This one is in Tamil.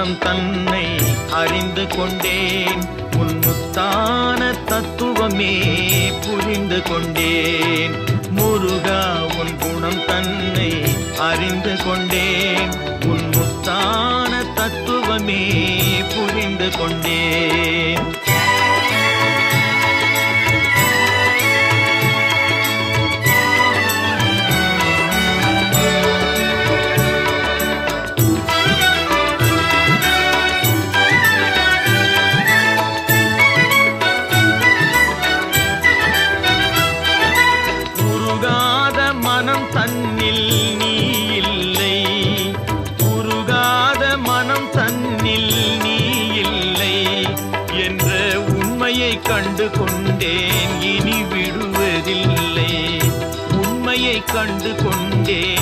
குணம் தன்னை அறிந்து கொண்டேன். உன் முத்தான தத்துவமே புரிந்து கொண்டேன். முருகா உன் குணம் தன்னை அறிந்து கொண்டேன். உன் முத்தான தத்துவமே புரிந்து கொண்டேன். மனம் தன்னில் நீ இல்லை, உருகாத மனம் தன்னில் நீ இல்லை என்ற உண்மையை கண்டு கொண்டேன். இனி விடுவதில்லை, உண்மையை கண்டு கொண்டேன்.